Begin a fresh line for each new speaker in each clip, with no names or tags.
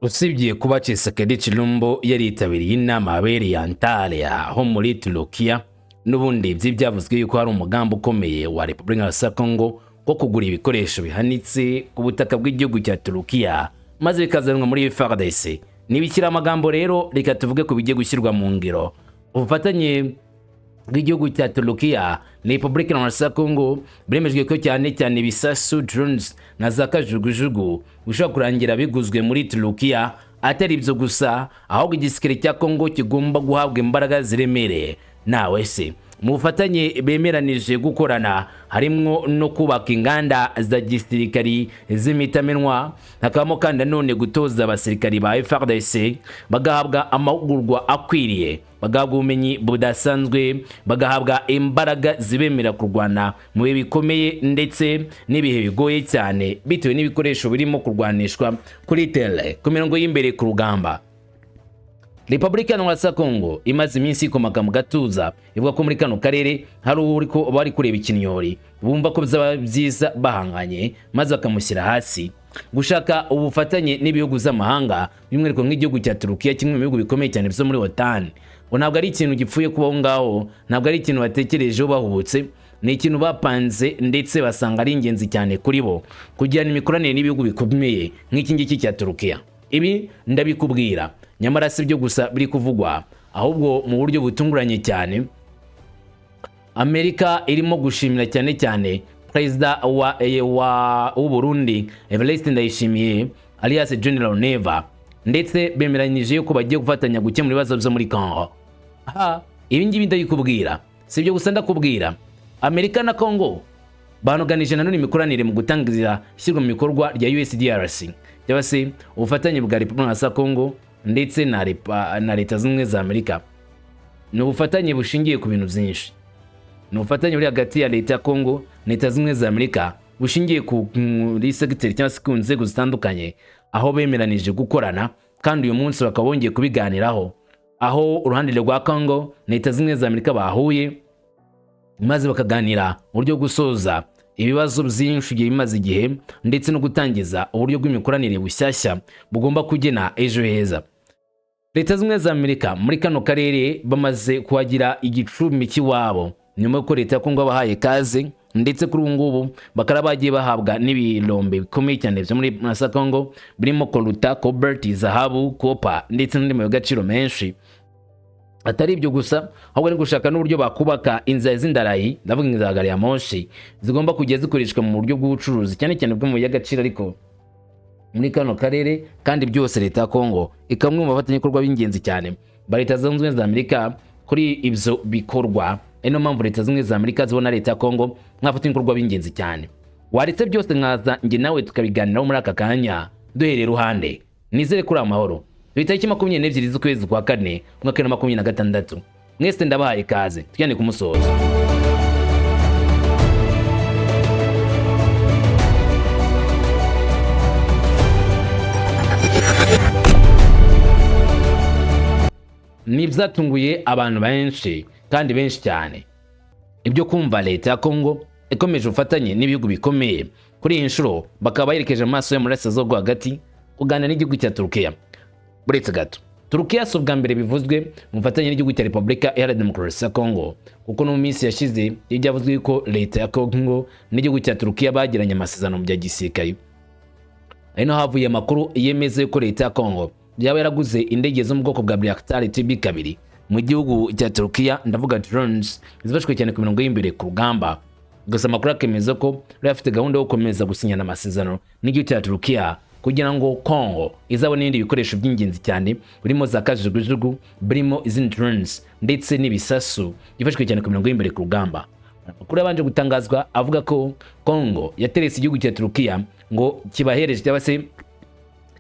Usibye kuba Tshisekedi Tshilombo yaritabiriye inama yabereye Antalya ho muri Turukiya, n'ubundi byavuzwe yuko hari umugambi ukomeye wa Repubulika ya Congo wo kugura ibikoresho bihanitse ku butaka bw'igihugu cya Turukiya maze bikazanwa muri FARDC. Nibikira amagambo rero reka tuvuge ku bigiye gushyirwa mu ngiro. Ubufatanye bw'igihugu cya Turukiya na Repubulika ya Congo biremejwe ko cyane ibisasu, drones na za kajugujugu bishobora kurangira biguzwe muri Turukiya. Atari ibyo gusa, ahubwo igisirikare cya Congo kigomba guhabwa imbaraga ziremereye. Nawe se mu bufatanye bemeranije gukorana harimo no kubaka inganda za gisirikari z'imitamenwa, hakabamo kandi none gutoza abasirikari ba FARDC bagahabwa amahugurwa akwiriye, bagahabwa ubumenyi budasanzwe, bagahabwa imbaraga zibemera kurwana mu bihe bikomeye ndetse n'ibihe bigoye cyane bitewe n'ibikoresho birimo kurwanishwa kuri tele ku mirongo y'imbere ku rugamba. Repubulika ya Congo imaze iminsi ikomaka mu gatuza ivuga ko muri kano karere hari uriko bari kureba ikinyori bumva ko bizaba byiza bahanganye maze bakamushyira hasi gushaka ubufatanye n'ibihugu z'amahanga by'umwihariko nk'igihugu cya Turukiya, kimwe mu bihugu bikomeye cyane byo muri OTAN. Ntabwo ari ikintu gipfuye kubaho ngaho, ntabwo ari ikintu batekerejeho bahubutse, ni ikintu bapanze ndetse basanga ari ingenzi cyane kuri bo kugirana imikoranire n'ibihugu bikomeye nk'iki ngiki cya Turukiya. Ibi ndabikubwira, nyamara si byo gusa biri kuvugwa, ahubwo mu buryo butunguranye cyane Amerika irimo gushimira cyane Perezida w'u Burundi Evariste Ndayishimiye alias General Neva, ndetse bemeranyije yuko bagiye gufatanya gukemura ibibazo byo muri Congo. Ibi ngibi ndabikubwira, si byo gusa ndakubwira, Amerika na Congo banoganije nanone imikoranire mu gutangiza ishyirwa mu bikorwa rya USDRC cyangwa se ubufatanye bwa Repubulika ya Congo ndetse na Leta Zunze za Amerika. Ni ubufatanye bushingiye ku bintu byinshi. Ni ubufatanye buri hagati ya Leta ya Congo na Leta Zunze za Amerika bushingiye kuri segiteri cyangwa se ku nzego zitandukanye, aho bemeranije gukorana kandi uyu munsi bakaba bongeye kubiganiraho, aho uruhande rwa Congo na Leta Zunze za Amerika bahuye maze bakaganira uburyo gusoza ibibazo byinshi bimaze igihe ndetse no gutangiza uburyo bw'imikoranire bushyashya bugomba kugena ejo heza. Leta Zunze za Amerika muri kano karere bamaze kuhagira igicumbi cy'iwabo nyuma y'uko Leta ya Congo bahaye kaze, ndetse kuri ubu ngubu bakaba bagiye bahabwa n'ibirombe bikomeye cyane byo muri Congo birimo Colta, Cobalt, zahabu, Copper ndetse n'andi mabuye y'agaciro menshi. Atari ibyo gusa, ahubwo ari gushaka n'uburyo bakubaka inzira z'indarayi, ndavuga inzira gari ya moshi zigomba kujya zikoreshwa mu buryo bw'ubucuruzi cyane bwo mu y'agaciro ariko muri kano karere, kandi byose Leta ya Congo ikamwe mu bafatanyabikorwa b'ingenzi cyane ba Leta Zunze za Amerika kuri ibyo bikorwa. Eno mpamvu Leta Zunze za Amerika zibona Leta ya Congo nk'abafatanyabikorwa b'ingenzi cyane. Waretse byose nkaza njye nawe tukabiganiraho muri aka kanya duhereye ruhande. Nizere kuri amahoro. Tariki 22 z'ukwezi kwa kane mwaka wa 2026. Mwese ndabahaye ikaze tujyane ku musozo. Nibyatunguye abantu benshi kandi benshi cyane ibyo kumva Leta ya Congo ikomeje ubufatanye n'ibihugu bikomeye. Kuri iyi nshuro bakaba yerekeje amaso ya murasirazuba rwo hagati kuganira n'igihugu cya Turukiya. Buretse gato, Turukiya si ubwa mbere bivuzwe mu bufatanye n'igihugu cya Repubulika Iharanira Demokarasi ya Congo, kuko no mu minsi yashize byavuzwe ko Leta ya Congo n'igihugu cya Turukiya bagiranye amasezerano mu bya gisirikare. Hino havuye amakuru yemeza ko Leta ya Congo yaba yaraguze indege zo mu bwoko bwa Bayraktar TB2 mu gihugu cya Turukiya, ndavuga drones zifashwe cyane ku mirongo y'imbere ku rugamba. Gusa amakuru akemeza ko bari bafite gahunda yo gukomeza gusinyana amasezerano n'igihugu cya Turukiya kugira ngo Congo izabone n'ibindi bikoresho by'ingenzi cyane birimo za kajugujugu, birimo izindi drones ndetse n'ibisasu bifashwe cyane ku mirongo y'imbere ku rugamba. Amakuru yabanje gutangazwa avuga ko Congo yateretse igihugu cya Turukiya ngo kibahereje cyangwa se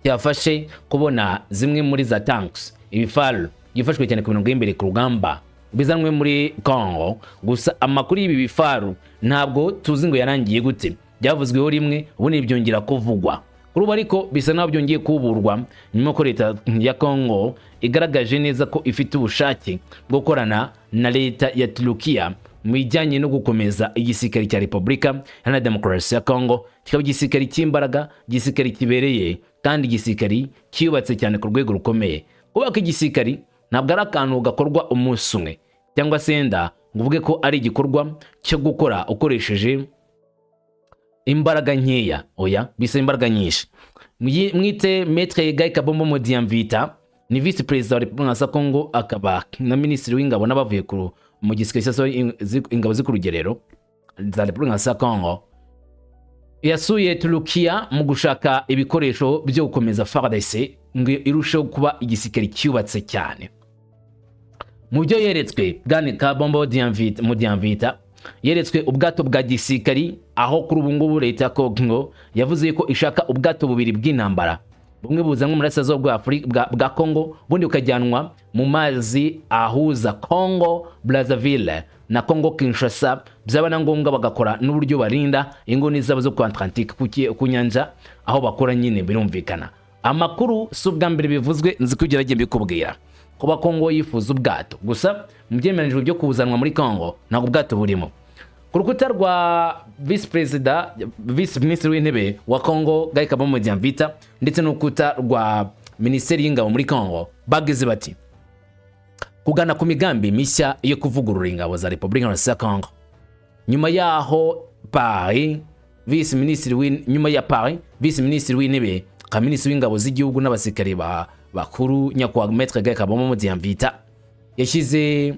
cyafashe kubona zimwe muri za tanks, ibifaru byifashwe cyane ku mirongo y'imbere ku rugamba bizanwe muri Congo. Gusa amakuru y'ibi bifaru ntabwo tuzi ngo yarangiye gute, byavuzweho rimwe ubundi byongera kuvugwa. Kuri ubu ariko bisa naho byongeye kuburwa nyuma ko Leta ya Congo igaragaje neza ko ifite ubushake bwo gukorana na Leta ya Turukiya mu bijyanye no gukomeza igisirikare cya Repubulika Iharanira Demokarasi ya Congo, kikaba igisirikare cy'imbaraga, igisirikare kibereye kandi igisirikari cyubatse cyane ku rwego rukomeye. Kubaka igisirikari ntabwo ari akantu gakorwa umunsi umwe cyangwa se yenda ngo uvuge ko ari igikorwa cyo gukora ukoresheje imbaraga nkeya. Oya, bisa imbaraga nyinshi. Mwite Maître Guy Kabombo Modiamvita ni vice president wa Repubulika ya Kongo, akaba na minisitiri w'ingabo n'abavuye mu gisirikare ingabo z'ikurugerero za Repubulika ya Kongo. Yasuye Turukiya mu gushaka ibikoresho byo gukomeza FARDC ngo irusheho kuba igisirikare cyubatse cyane. Mu byo yeretswe, Bwana Kabombo Modiamvita yeretswe ubwato bwa gisirikari, aho kuri ubu ngubu leta ya Kongo yavuze ko ishaka ubwato bubiri bw'intambara, bumwe buzanwa mu burasirazuba bwa Kongo, bundi bukajyanwa mu mazi ahuza Kongo Brazzaville na Kongo Kinshasa, byaba na ngombwa bagakora n'uburyo barinda inguni zabo zo ku Atlantique ku nyanja, aho bakora nyine birumvikana. Amakuru si ubwa mbere bivuzwe, nzi ko ugerageje mbikubwira kuba Kongo yifuza ubwato, gusa mu byemeranijwe byo kuzanwa muri Kongo ntabwo ubwato burimo. Ku rukuta rwa vice minisitiri w'intebe wa Kongo Guy Kabombo Modiamvita ndetse n'urukuta rwa minisiteri y'ingabo muri Kongo bagize bati kugana ku migambi mishya yo kuvugurura ingabo za Repubulika ya Kongo. Nyuma yaho Paris vice minisitiri w'intebe ka minisitiri w'ingabo z'igihugu n'abasirikare bakuru nyakubahwa Maître Guy Kabombo Modiamvita yashyize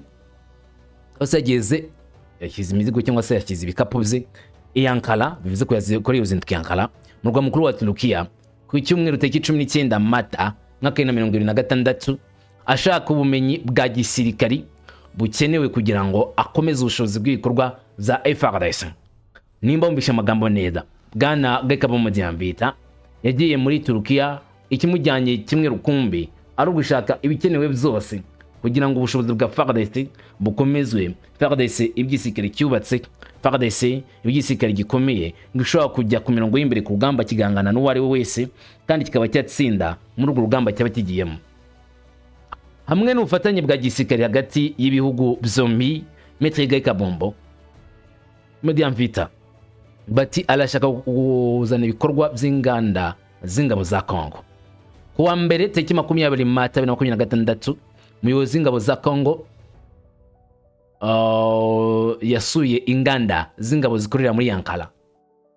imizigo cyangwa se yashyize ibikapu bye i Ankara, bivuze ko yazikoreye uruzinduko i Ankara mu murwa mukuru wa Turukiya ku cyumweru tariki 19 Mata 2026, ashaka ubumenyi bwa gisirikari bukenewe kugira ngo akomeze ubushobozi bw'ibikorwa za FARDC. Nimba mbisha amagambo neza, Bwana Guy Kabombo Modiamvita yagiye muri Turukiya, ikimujyanye kimwe rukumbi ari ugushaka ibikenewe byose kugira ngo ubushobozi bwa FARDC bukomezwe. FARDC iby'igisirikare cyubatse, FARDC iby'igisirikare gikomeye gishobora kujya ku mirongo y'imbere ku rugamba kigangana n'uwari we wese, kandi kikaba cyatsinda muri urwo rugamba cyaba kigiyemo. Hamwe n'ubufatanye bwa gisirikare hagati y'ibihugu byombi, Maître Guy Kabombo Modiamvita bati arashaka kuzana ibikorwa by'inganda z'ingabo za Kongo. Kuwa mbere tariki 20 Mata 2026, umuyobozi w'ingabo za Kongo yasuye inganda z'ingabo zikorera muri Ankara.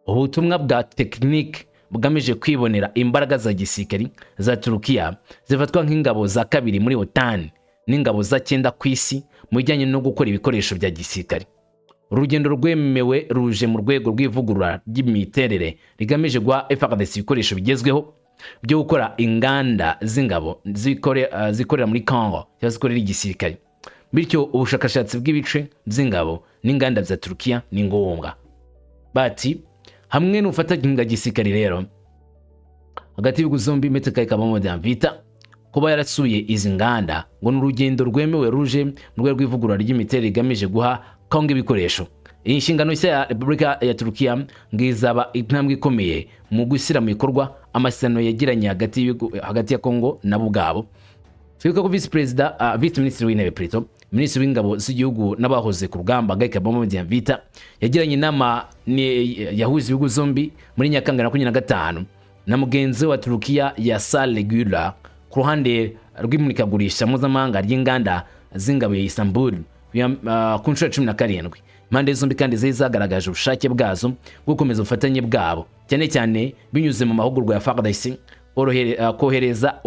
Ubutumwa bwa tekinike bugamije kwibonera imbaraga za gisirikari za Turukiya zifatwa nk'ingabo za kabiri muri OTAN n'ingabo za 9 ku isi mu bijyanye no gukora ibikoresho bya gisirikari. Urugendo rwemewe ruje mu rwego rw'ivugurura ry'imiterere rigamije guha FARDC ibikoresho bigezweho byo gukora inganda z'ingabo zikorera muri Kongo cyangwa zikorera igisirikari. Bityo ubushakashatsi bw'ibice by'ingabo n'inganda za Turukiya ni ngombwa. Bati hamwe n'ubufatanye bwa gisirikari rero hagati y'ibihugu zombi, Maître Guy Kabombo Modiamvita kuba yarasuye izi nganda ngo n'urugendo rwemewe ruje mu rwego rw'ivugurura ry'imiterere rigamije guha Kongo ibikoresho. Iyi nshingano nshya ya Repubulika ya Turukiya ngizaba intambwe ikomeye mu gushyira mu bikorwa amasezerano yagiranye hagati ya Kongo nabo ubwabo. Twibuka ko vice minisitiri w'intebe minisitiri w'ingabo z'igihugu n'abahoze ku rugamba Guy Kabombo Modiamvita yagiranye inama yahuza ibihugu zombi muri Nyakanga 2025 na mugenzi wa Turukiya Yasar Gül ku ruhande rw'imurikagurisha mpuzamahanga ry'inganda z'ingabo ya Istanbul ku nshuro 17. Impande zombi kandi zagaragaje ubushake bwazo bwo gukomeza ubufatanye bwabo, cyane cyane binyuze mu mahugurwa ya FARDC, kohereza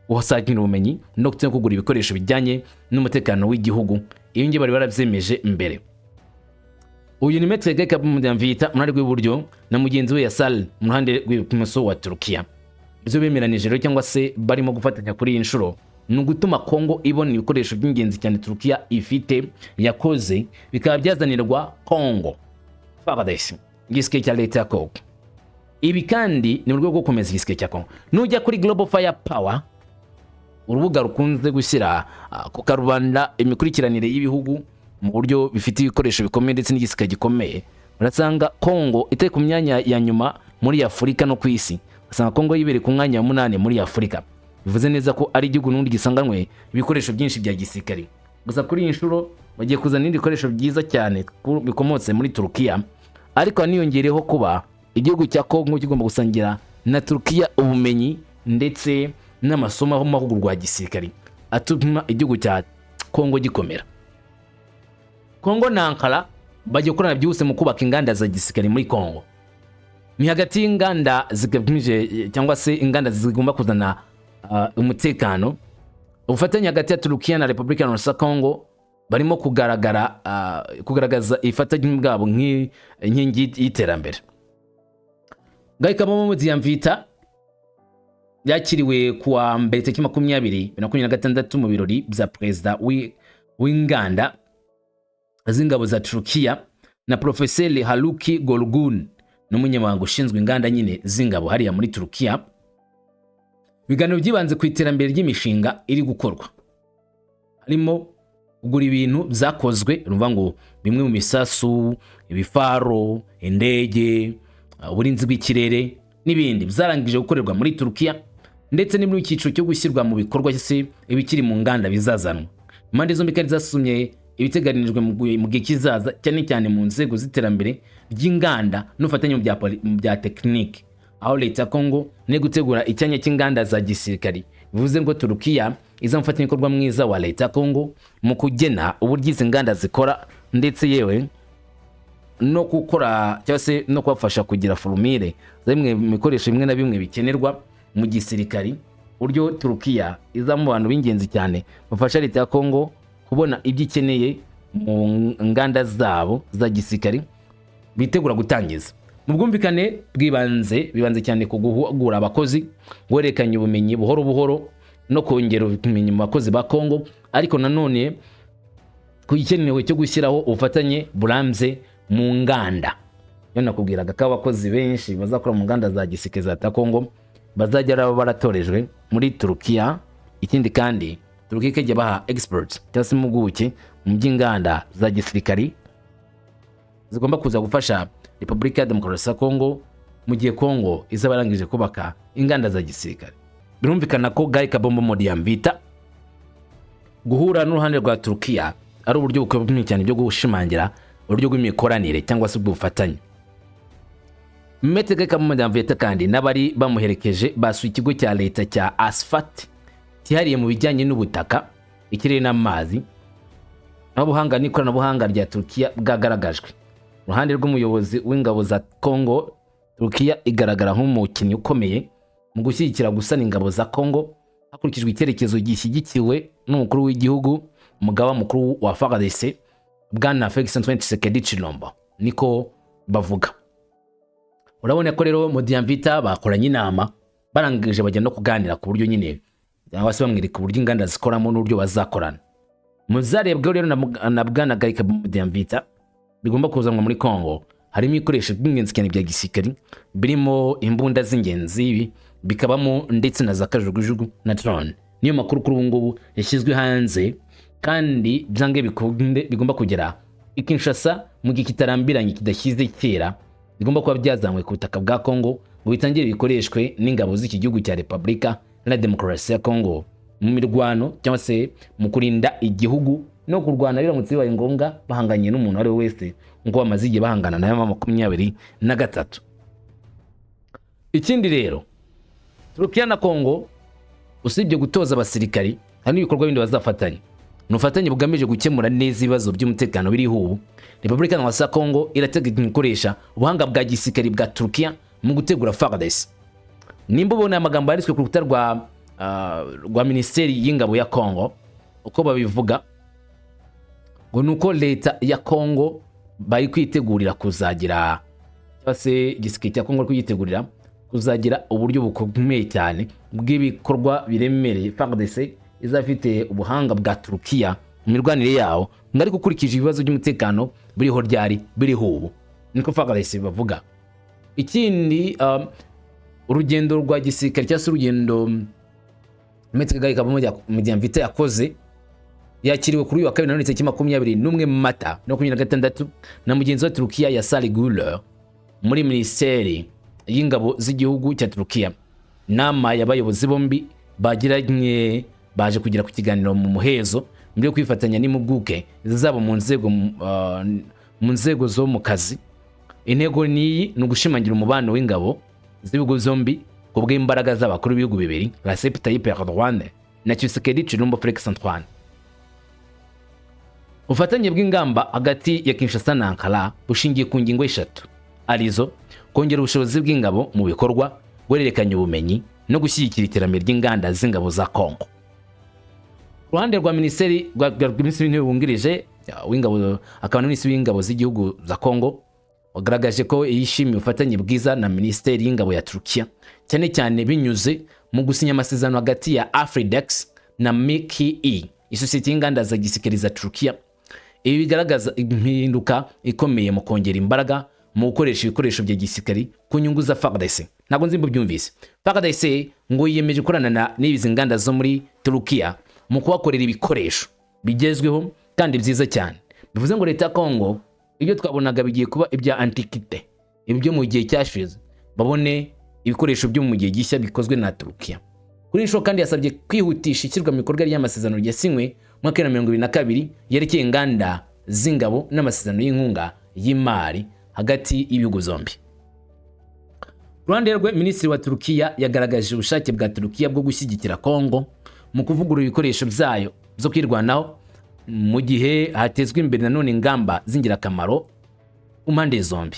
gusangira ubumenyi no kugura ibikoresho bijyanye n'umutekano w'igihugu. Iyo ngiye bari baravyemeje mbere. Uyu ni Maître Guy Kabombo Modiamvita mu ruhande rw'iburyo na mugenzi we Yasar mu ruhande rw'ibumoso wa Turukiya. Ibyo bemeranije rero cyangwa se barimo gufatanya kuri iyi nshuro ni ugutuma Kongo ibona ibikoresho by'ingenzi cyane Turukiya ifite yakoze, bikaba byazanirwa Kongo FARDC igisirikare cya leta ya Kongo. Ibi kandi ni mu rwego rwo gukomeza igisirikare cya Kongo. Nujya kuri Global Fire Power, urubuga rukunze gushyira ku karubanda imikurikiranire y'ibihugu mu buryo bifite ibikoresho bikomeye ndetse n'igisirikare gikomeye, urasanga Kongo itari ku myanya ya nyuma muri Afurika no ku isi. Usanga Kongo yibere ku mwanya wa 8 muri Afurika. Bivuze neza ko ari igihugu n'undi gisanganwe ibikoresho byinshi bya gisirikare. Gusa kuri iyi nshuro bagiye kuzana ibikoresho byiza cyane bikomotse muri Turukiya, ariko niyongereho kuba igihugu cya Kongo kigomba gusangira na Turkiya ubumenyi ndetse n'amasomo y'amahugurwa ya gisirikari atuma igihugu cya Kongo gikomera. Kongo na Ankara bagiye gukorana byihuse mu kubaka inganda za gisirikari muri Kongo. Ni hagati y'inganda zigamije cyangwa se inganda zigomba kuzana umutekano. Ubufatanye hagati ya Turkiya na Republika ya Kongo barimo kugaragaza ifatanye bwabo nk'inkingi y'iterambere. Gaikabamo Mudiamvita yakiriwe kuwa mbere tariki 2026 mu birori bya perezida w'inganda z'ingabo za Turkiya na Profeseri Haluki Golgun n'umunyamabanga ushinzwe inganda nyine z'ingabo hariya muri Turkiya. Ibiganiro byibanze ku iterambere ry'imishinga iri gukorwa, harimo kugura ibintu byakozwe urumva ngo bimwe mu misasu, ibifaro, indege, uburinzi bw'ikirere n'ibindi byarangije gukorerwa muri Turkiya, ndetse n'imwe cyiciro cyo gushyirwa mu bikorwa se ibikiri mu nganda bizazanwa. Impande zombi kandi zasumye ibiteganijwe mu gihe kizaza, cyane cyane mu nzego z'iterambere ry'inganda n'ufatanye mu bya tekinike, aho leta Kongo ne gutegura icyanya cy'inganda za gisirikari. Bivuze ngo Turkiya izamfatanya ikorwa mwiza wa leta Kongo mu kugena uburyo izi nganda zikora, ndetse yewe no gukora cyangwa se no kubafasha kugira formule zimwe mikoresho bimwe na bimwe bikenerwa mu gisirikari. Buryo Turkiya izamu bantu b'ingenzi cyane bafasha leta ya Kongo kubona ibyo ikeneye mu nganda zabo za gisirikari bitegura gutangiza. Mu bwumvikane bibanze cyane ku guhugura abakozi, werekanye ubumenyi buhoro buhoro no kongera ubumenyi mu bakozi ba Kongo, ariko nanone kugikenewe cyo gushyiraho ubufatanye burambye mu nganda. Yo nakubwiraga ko abakozi benshi bazakora mu nganda za gisirikare za Kongo bazajya baratorejwe muri Turkiya. Ikindi kandi Turkiya ijya baha experts cyangwa se impuguke mu by'inganda za gisirikari zigomba kuza gufasha Republika ya Demokarasi ya Kongo mu gihe Kongo izabarangije kubaka inganda za gisirikare. Birumvikana ko Gaikabamo Mudiamvita guhura n'uruhande rwa Turkiya ari uburyo bukomeye cyane byo gushimangira uburyo bw'imikoranire cyangwa se bw'ubufatanye. Gaikabamo Mudiamvita kandi n'abari bamuherekeje basuye ikigo cya leta cya Asfat cyihariye mu bijyanye n'ubutaka, ikirere n'amazi, n'ubuhanga n'ikoranabuhanga rya Turkiya bwagaragajwe. Uruhande rw'umuyobozi w'ingabo za Kongo, Turkiya igaragara nk'umukinnyi ukomeye mu gushyigikira gusana ingabo za Kongo hakurikijwe icyerekezo gishyigikiwe n'umukuru w'igihugu, umugaba mukuru wa FARDC Bwana Felix Antoine Tshisekedi Tshilombo, niko bavuga. Urabona ko rero Mudiamvita bakoranye inama, barangije bajya no kuganira ku buryo nyine abase bamwereka uburyo inganda zikoramo n'uburyo bazakorana. Muzarebwe rero na Bwana Gaikabamo Mudiamvita bigomba kuzanwa muri Kongo, harimo ibikoresho by'ingenzi cyane bya gisirikari birimo imbunda z'ingenzi, bikabamo ndetse na za kajugujugu na drone. Niyo makuru kuri ubu ngubu yashyizwe hanze, kandi byange bigomba kugera i Kinshasa mu gihe kitarambiranye kidashyize kera, bigomba kuba byazanywe ku butaka bwa Kongo ngo bitangire bikoreshwe n'ingabo z'iki gihugu cya Republika ya Demokarasi ya Kongo mu mirwano cyangwa se mu kurinda igihugu no kurwana biramutse bibaye ngombwa bahanganye n'umuntu ari wese ngo bamaze igihe bahangana na M23. Ikindi rero Turkiya na Kongo usibye gutoza abasirikari, hari n'ibikorwa bindi bazafatanya. N'ufatanye bugamije gukemura neza ibibazo by'umutekano biri ubu. Republika ya Kongo irateganya gukoresha ubuhanga bwa gisirikari bwa Turkiya mu gutegura FARDC. Nimba ubona amagambo yanditswe ku rukuta rwa Minisiteri y'Ingabo ya Kongo, uko babivuga ngo nuko leta ya Kongo bari kwitegurira kuzagira, cyangwa se igisirikare cya Kongo kwitegurira kuzagira uburyo bukomeye cyane bw'ibikorwa biremereye. FARDC izafite ubuhanga bwa Turkiya mu mirwanire yawo, ngari gukurikije ibibazo by'umutekano biriho ryari biriho ubu, niko FARDC bavuga. Ikindi urugendo rwa gisirikare cyangwa se urugendo Gaikabamo Mudiamvita yakoze, yakiriwe kuri uyu wa kabiri na tariki 21 Mata 2026 na mugenzi wa Turkiya Yasar Güler muri Minisiteri y'Ingabo z'igihugu cya Turkiya. Nama y'abayobozi bombi baje kugira ku kiganiro mu muhezo mbere yo kwifatanya n'impuguke zabo mu nzego zo mu kazi. Intego ni ugushimangira umubano w'ingabo z'ibihugu zombi kubw'imbaraga z'abakuru b'ibihugu bibiri Recep Tayyip Erdogan na Tshisekedi Tshilombo Felix Antoine. Ubufatanye bw'ingamba hagati ya Kinshasa na Ankara bushingiye ku ngingo eshatu arizo kongera ubushobozi bw'ingabo mu bikorwa, guhererekanya ubumenyi no gushyigikira iterambere ry'inganda z'ingabo za Kongo. Ruhande rwa Minisitiri w'Intebe wungirije w'ingabo akaba na Minisitiri w'ingabo z'igihugu za Kongo wagaragaje ko yishimiye ubufatanye bwiza na Minisiteri y'ingabo ya Turkiya cyane cyane binyuze mu gusinya amasezerano hagati ya Afridex na MKE, isosiyete y'inganda za gisirikare za Turkiya. Ibi bigaragaza impinduka ikomeye mu kongera imbaraga mu gukoresha ibikoresho bya gisirikare ku nyungu za FARDC. Ntabwo nzi byumvise. FARDC ngo yiyemeje gukorana n'izi nganda zo muri Turkiya mu kubakorera ibikoresho bigezweho kandi byiza cyane. Bivuze ngo leta ya Kongo ibyo twabonaga bigiye kuba ibya antiquite, ibyo mu gihe cyashize, babone ibikoresho byo mu gihe gishya bikozwe na Turkiya. Kuri isho kandi yasabye kwihutisha ishyirwa mu bikorwa ry'amasezerano yasinywe mu 2022 yerekeye inganda z'ingabo n'amasezerano y'inkunga y'imari hagati y'ibihugu zombi. Ruhande rwe Minisitiri wa Turkiya yagaragaje ubushake bwa Turkiya bwo gushyigikira Kongo mu kuvugurura ibikoresho byayo zo kwirwanaho mu gihe hatezwe imbere nanone ingamba z'ingirakamaro ku mpande zombi.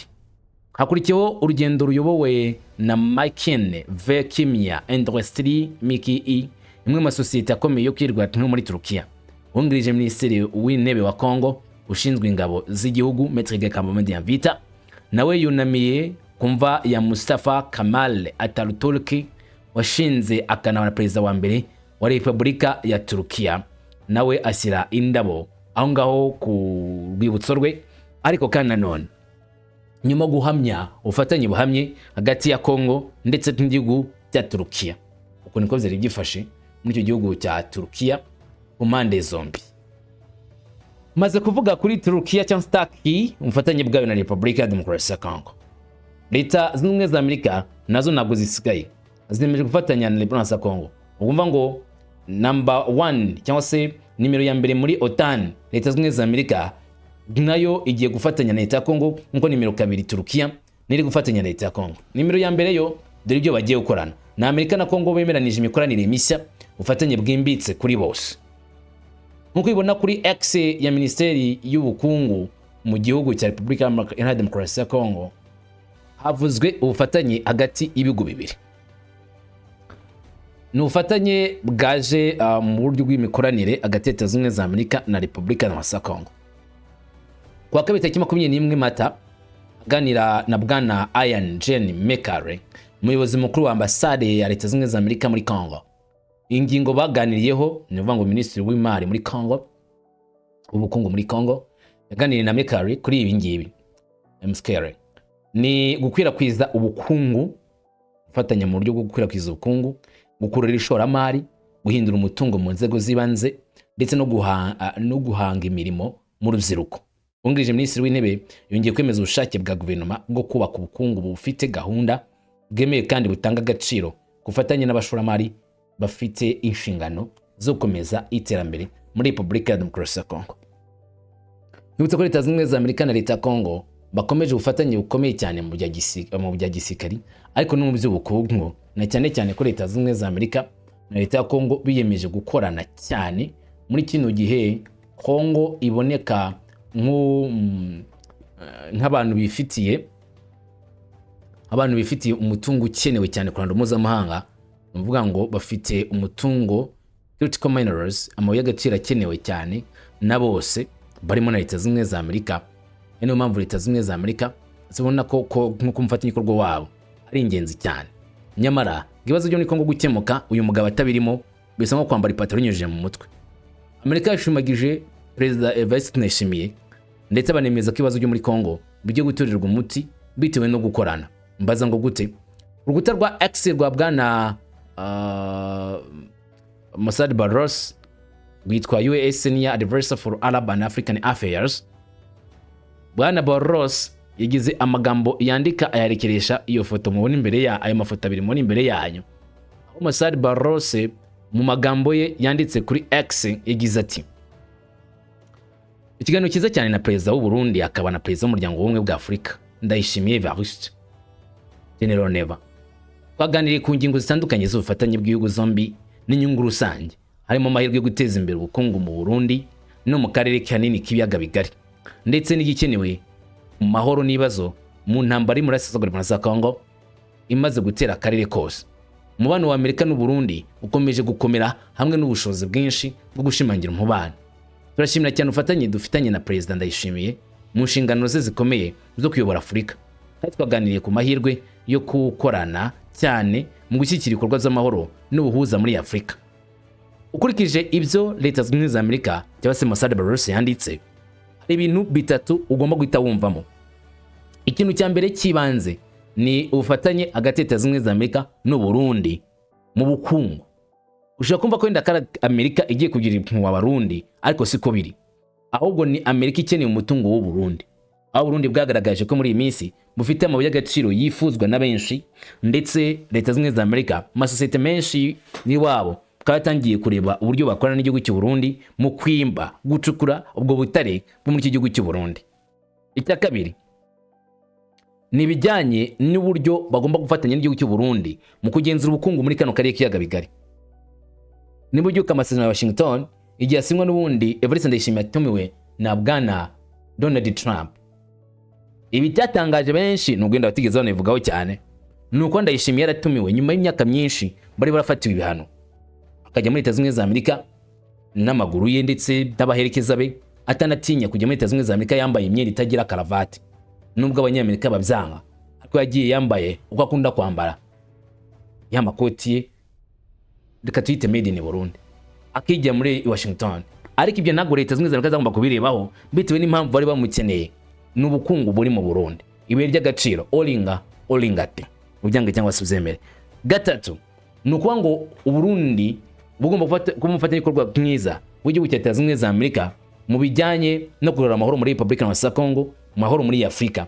Hakurikiyeho urugendo ruyobowe na Makine Vekimia Industry MKE, imwe mu masosiyete akomeye yo kwirwanaho muri Turkiya. Wungirije Minisitiri w'Intebe wa Kongo ushinzwe ingabo z'igihugu Maître Kamamedi Yamvita nawe yunamiye kumva ya Mustafa Kemal Atatürk washinze akanaba na perezida wa mbere wa Repubulika ya Turkiya, nawe ashyira indabo aho ngaho ku rwibutso rwe. Ariko kandi nanone nyuma guhamya ubufatanye buhamye hagati ya Kongo ndetse n'igihugu cya Turkiya, uko niko byari byifashe muri icyo gihugu cya Turkiya ku mpande zombi. Maze kuvuga kuri Turkiya cyangwa Turkey, ubufatanye bwayo na Repubulika ya Demokarasi ya Kongo, Leta Zunze Ubumwe za Amerika nazo ntabwo zisigaye zinemeje gufatanya na Repubulika ya Kongo. Ugumva ngo number 1 cyangwa se nimero ya mbere muri OTAN, Leta Zunze Ubumwe za Amerika nayo igiye gufatanya na Leta ya Kongo, nko nimero 2 Turkiya niri gufatanya na Leta ya Kongo. Nimero ya mbere yo dore ibyo bagiye gukorana na Amerika na Kongo, bemeranije imikoranire mishya, ubufatanye bwimbitse kuri bose. Nkuko ibona kuri X ya Minisiteri y'Ubukungu mu gihugu cya Repubulika ya Demokarasi ya Kongo, havuzwe ubufatanye hagati y'ibihugu bibiri. Ni ubufatanye bwaje mu buryo bw'imikoranire hagati ya Leta Zunze Ubumwe za Amerika na Repubulika ya Demokarasi ya Kongo. Kwa kabiri tariki 21 Mata, aganira na bwana Ian Jane Mekare, umuyobozi mukuru wa ambasade ya Leta Zunze Ubumwe za Amerika muri Kongo. Ingingo baganiriyeho ni uvuga ngo Minisitiri w'Imari muri Kongo, ubukungu muri Kongo, yaganiriye na Mekare kuri ibi ngibi. MSKR ni gukwirakwiza ubukungu, gufatanya mu buryo bwo gukwirakwiza ubukungu, gukurura ishoramari, guhindura umutungo mu nzego z'ibanze ndetse no guhanga imirimo mu rubyiruko. Wungirije Minisitiri w'Intebe yongeye kwemeza ubushake bwa guverinoma bwo kubaka ubukungu bufite gahunda, bwemeye kandi butanga agaciro, gufatanya n'abashoramari bafite inshingano zo gukomeza iterambere muri Repubulika ya Demokarasi ya Kongo. Nibutse ko Leta Zunze Ubumwe za Amerika na Leta ya Kongo bakomeje ubufatanye bukomeye cyane mu bya gisirikari, ariko no mu by'ubukungu, na cyane cyane ko Leta Zunze Ubumwe za Amerika na Leta ya Kongo biyemeje gukorana cyane muri kino gihe Kongo iboneka nk'abantu bifitiye umutungo ukenewe cyane ku ruhando mpuzamahanga. Mvuga ngo bafite umutungo critical minerals, amabuye y'agaciro akenewe cyane na bose, barimo na Leta Zunze Ubumwe za Amerika. Niyo mpamvu Leta Zunze Ubumwe za Amerika zibona ko nk'uko umufatanyabikorwa wabo ari ingenzi cyane. Nyamara ibibazo byo muri Kongo gukemuka uyu mugabo atabirimo bisa nko kwambara ipataro inyujije mu mutwe. Amerika yashimagije Perezida Evariste Ndayishimiye ndetse banemeza ko ibibazo byo muri Kongo bijye guturirwa umuti bitewe no gukorana. Mbaza ngo gute? Urukuta rwa X rwa bwana Mossad Barros rwitwa US Senior Advisor for Arab and African Affairs, bwana Barros yagize amagambo yandika ayarekeresha iyo foto mubona imbere ya ayo mafoto abiri muri imbere yanyu. Aho Mossad Barros mu magambo ye yanditse kuri X yagize ati: ikiganiro cyiza cyane na Perezida w'u Burundi akaba na Perezida w'umuryango w'ubumwe bwa Afurika Ndayishimiye Evariste General Neva. Twaganiriye ku ngingo zitandukanye z'ubufatanye bw'ibihugu zombi n'inyungu rusange, harimo amahirwe yo guteza imbere ubukungu mu Burundi no mu karere kanini k'ibiyaga bigari, ndetse n'igikenewe mu mahoro n'ibibazo mu ntambara y'Iburasirazuba za Congo imaze gutera akarere kose. Umubano wa Amerika n'u Burundi ukomeje gukomera hamwe n'ubushobozi bwinshi bwo gushimangira umubano. Turashimira cyane ubufatanye dufitanye na Perezida Ndayishimiye mu nshingano ze zikomeye zo kuyobora Afurika. Kandi twaganiriye ku mahirwe yo gukorana cyane mu gushyigikira ibikorwa by'amahoro n'ubuhuza muri Afurika. Ukurikije ibyo Leta Zunze Ubumwe za Amerika cyangwa se Mossad Barros yanditse, hari ibintu bitatu ugomba guhita wumvamo. Ikintu cya mbere kibanze ni ubufatanye hagati ya Leta Zunze Ubumwe za Amerika n'u Burundi mu bukungu. Ushobora kumva ko wenda Amerika igiye kugira ibintu wa Barundi, ariko siko biri. Ahubwo ni Amerika ikeneye umutungo w'u Burundi. Aho Burundi bwagaragaje ko muri iyi minsi bufite amabuye y'agaciro yifuzwa na benshi, ndetse Leta Zunze Ubumwe za Amerika amasosiyete menshi niwabo twatangiye kureba uburyo bakorana n'igihugu cy'u Burundi mu kwimba gucukura ubwo butare bwo muri iki gihugu cy'u Burundi. Icya kabiri ni bijyanye n'uburyo bagomba gufatanya n'igihugu cy'u Burundi mu kugenzura ubukungu muri kano karere k'ibiyaga bigari. Ni buryo kamasezerano ya Washington igihe asinywa n'ubundi Evariste Ndayishimiye atumiwe na Bwana Donald Trump. Ibi byatangaje benshi n'ugenda batigeze banivugaho cyane, nuko Ndayishimiye yaratumiwe nyuma y'imyaka myinshi bari barafatiwe ibihano, akajya muri Leta Zunze Ubumwe za Amerika n'amaguru ye ndetse n'abaherekeza be, atanatinya kujya muri Leta Zunze Ubumwe za Amerika yambaye imyenda itagira karavati, nubwo abanyamerika babyanga, ariko yagiye yambaye uko akunda kwambara ya makoti ye, reka tuyite made in Burundi, akijya muri Washington. Ariko ibyo ntabwo Leta Zunze Ubumwe za Amerika zagomba kubirebaho bitewe n'impamvu bari bamukeneye n'ubukungu buri mu Burundi, ibuye ry'agaciro olingate ubyange cyangwa se uzemere. Gatatu ni ukuvuga ngo Uburundi bugomba kuba umufatanyabikorwa mwiza w'igihugu cya Leta Zunze Ubumwe za Amerika mu bijyanye no kugarura amahoro muri Repubulika ya Congo, amahoro muri Afurika.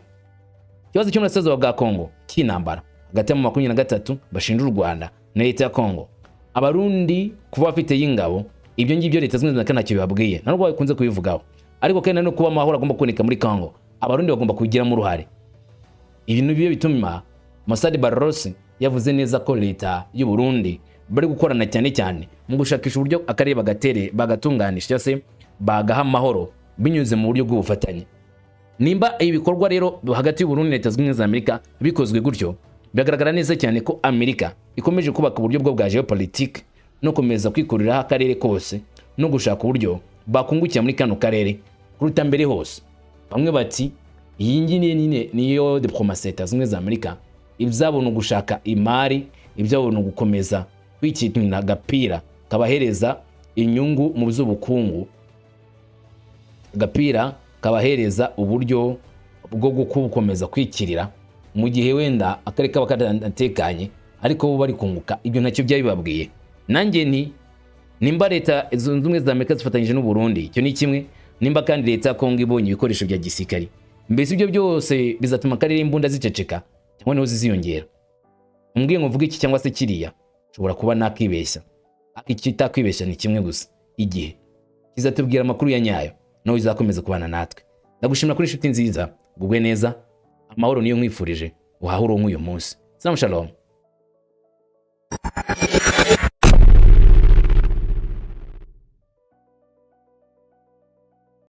Ikibazo cy'uburasirazuba bwa Congo cy'intambara hagati ya 23 bashinja u Rwanda na Leta ya Congo, Abarundi kuba bafite y'ingabo, ibyo ngibyo Leta Zunze Ubumwe za Amerika ntacyo bibabwiye, ntabwo bakunze kubivugaho. Ariko kandi no kuba amahoro agomba kuboneka muri Congo, Abarundi bagomba kugiramo uruhare. Ibintu biyo bituma Mossad Barros yavuze neza ko Leta y'u Burundi bari gukorana cyane mu gushakisha uburyo akarere bagatunganisha se bagaha amahoro binyuze mu buryo bw'ubufatanye. Nimba ibikorwa rero hagati y'u Burundi na Leta Zunze Ubumwe za Amerika bikozwe gutyo, biragaragara neza cyane ko Amerika ikomeje kubaka uburyo bwa geopolitique no komeza kwikurira akarere kose no gushaka uburyo bakungukira muri kano karere kuruta mbere hose. Bamwe bati iyi ngine niyo diplomasi ya Leta Zunze Ubumwe za Amerika, ibyabona gushaka imari, ibyabona gukomeza kwikina agapira kabahereza inyungu mu by'ubukungu, agapira kabahereza uburyo bwo gukomeza kwikirira mu gihe wenda akarere kaba kadatekanye, ariko bo bari kunguka. Ibyo ntacyo byabibabwiye. Nanjye nimba Leta Zunze Ubumwe za Amerika zifatanyije n'u Burundi, icyo ni kimwe. Nimba kandi Leta ya Congo ibonye ibikoresho bya gisirikari, mbese ibyo byose bizatuma akarere imbunda ziceceka cyangwa niho ziziyongera. Umbwiye ngo mvuge iki cyangwa se kiriya, ushobora kuba nakibeshya. Akitakwibeshya ni kimwe gusa, igihe kizatubwira amakuru ya nyayo, nawe uzakomeza kubana natwe. Ndagushimira kuri inshuti nziza, gubwe neza, amahoro niyo nkwifurije, uhahura nk'uyu munsi. Salam shalom.